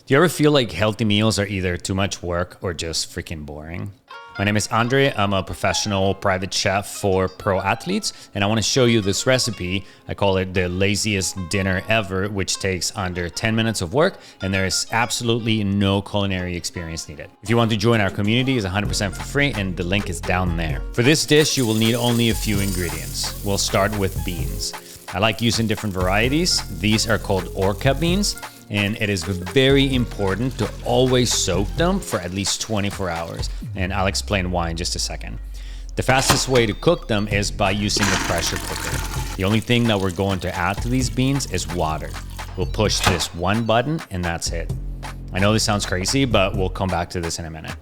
Do you ever feel like healthy meals are either too much work or just freaking boring? My name is Andre. I'm a professional private chef for pro athletes, and I want to show you this recipe. I call it the laziest dinner ever, which takes under 10 minutes of work, and there is absolutely no culinary experience needed. If you want to join our community, it's 100% for free, and the link is down there. For this dish, you will need only a few ingredients. We'll start with beans. I like using different varieties. These are called orca beans, and it is very important to always soak them for at least 24 hours. And I'll explain why in just a second. The fastest way to cook them is by using a pressure cooker. The only thing that we're going to add to these beans is water. We'll push this one button and that's it. I know this sounds crazy, but we'll come back to this in a minute.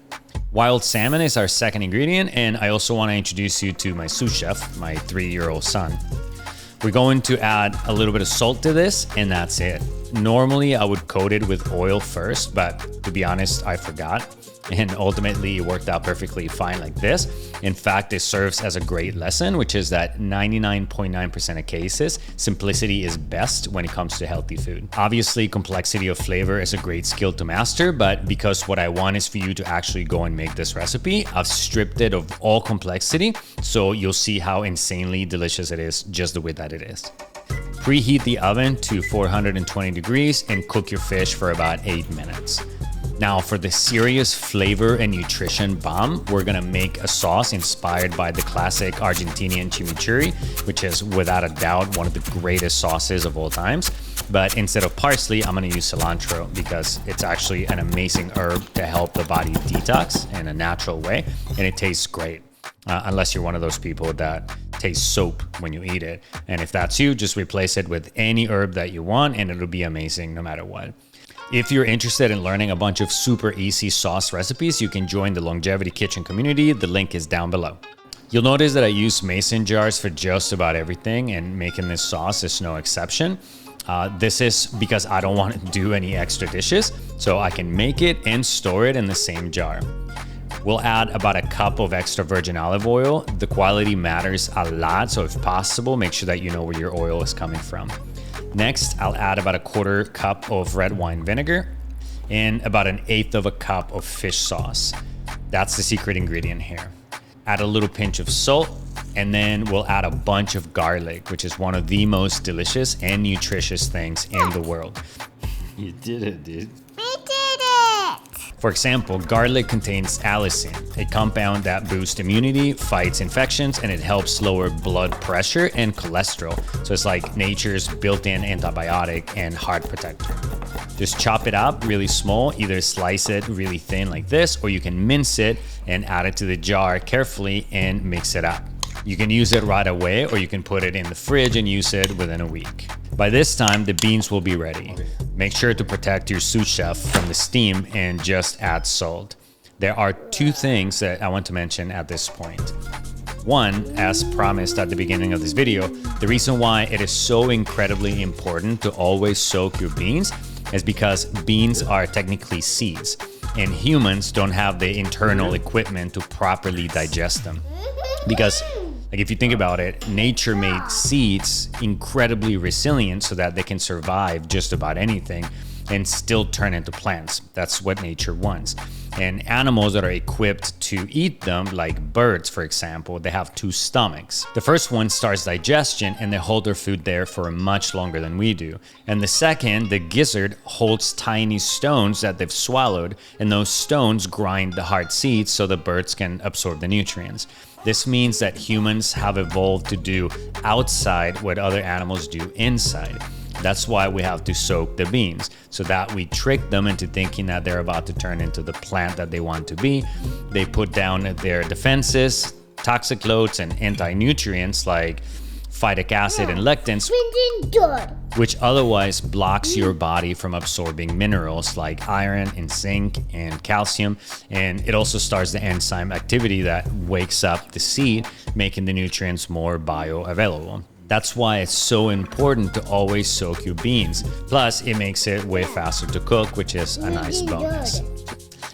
Wild salmon is our second ingredient, and I also want to introduce you to my sous chef, my 3-year-old son. We're going to add a little bit of salt to this, and that's it. Normally, I would coat it with oil first, but to be honest, I forgot. And ultimately, it worked out perfectly fine like this. In fact, it serves as a great lesson, which is that 99.9% of cases, simplicity is best when it comes to healthy food. Obviously, complexity of flavor is a great skill to master, but because what I want is for you to actually go and make this recipe, I've stripped it of all complexity, so you'll see how insanely delicious it is just the way that it is. Preheat the oven to 420 degrees and cook your fish for about 8 minutes. Now for the serious flavor and nutrition bomb, we're gonna make a sauce inspired by the classic Argentinian chimichurri, which is without a doubt one of the greatest sauces of all times. But instead of parsley, I'm gonna use cilantro because it's actually an amazing herb to help the body detox in a natural way, and it tastes great. Unless you're one of those people that taste soap when you eat it. And if that's you, just replace it with any herb that you want and it'll be amazing no matter what. If you're interested in learning a bunch of super easy sauce recipes, you can join the Longevity Kitchen community. The link is down below. You'll notice that I use mason jars for just about everything, and making this sauce is no exception. This is because I don't want to do any extra dishes, so I can make it and store it in the same jar. We'll add about a cup of extra virgin olive oil. The quality matters a lot, so if possible, make sure that you know where your oil is coming from. Next, I'll add about a 1/4 cup of red wine vinegar and about 1/8 of a cup of fish sauce. That's the secret ingredient here. Add a little pinch of salt, and then we'll add a bunch of garlic, which is one of the most delicious and nutritious things in the world. You did it, dude. For example, garlic contains allicin, a compound that boosts immunity, fights infections, and it helps lower blood pressure and cholesterol. So it's like nature's built-in antibiotic and heart protector. Just chop it up really small, either slice it really thin like this, or you can mince it and add it to the jar carefully and mix it up. You can use it right away, or you can put it in the fridge and use it within a week. By this time, the beans will be ready. Make sure to protect your sous chef from the steam and just add salt. There are 2 things that I want to mention at this point. One, as promised at the beginning of this video, the reason why it is so incredibly important to always soak your beans is because beans are technically seeds, and humans don't have the internal equipment to properly digest them. Because like if you think about it, nature made seeds incredibly resilient so that they can survive just about anything and still turn into plants. That's what nature wants. And animals that are equipped to eat them, like birds, for example, they have 2 stomachs. The first one starts digestion and they hold their food there for much longer than we do. And the second, the gizzard, holds tiny stones that they've swallowed, and those stones grind the hard seeds so the birds can absorb the nutrients. This means that humans have evolved to do outside what other animals do inside. That's why we have to soak the beans, so that we trick them into thinking that they're about to turn into the plant that they want to be. They put down their defenses, toxic loads, and anti-nutrients like phytic acid and lectins, which otherwise blocks your body from absorbing minerals like iron and zinc and calcium. And it also starts the enzyme activity that wakes up the seed, making the nutrients more bioavailable. That's why it's so important to always soak your beans. Plus, it makes it way faster to cook, which is a nice bonus.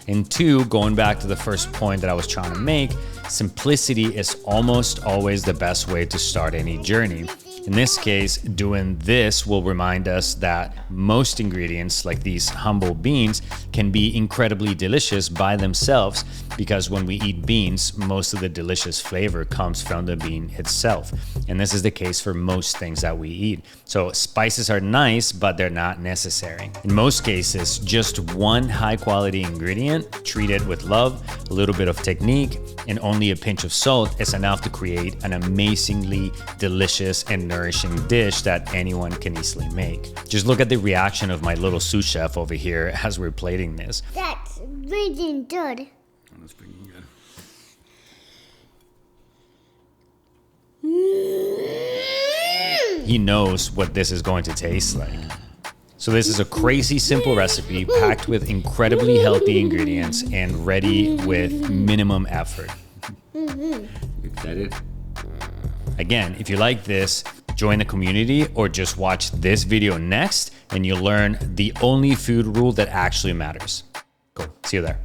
And 2, going back to the first point that I was trying to make, simplicity is almost always the best way to start any journey. In this case, doing this will remind us that most ingredients, like these humble beans, can be incredibly delicious by themselves, because when we eat beans, most of the delicious flavor comes from the bean itself. And this is the case for most things that we eat. So spices are nice, but they're not necessary. In most cases, just one high quality ingredient, treated with love, a little bit of technique, and only a pinch of salt is enough to create an amazingly delicious and nourishing dish that anyone can easily make. Just look at the reaction of my little sous chef over here as we're plating this. That's really good. That's pretty good. He knows what this is going to taste like. So this is a crazy simple recipe packed with incredibly healthy ingredients and ready with minimum effort. You excited? Again, if you like this, join the community or just watch this video next and you'll learn the only food rule that actually matters. Cool. See you there.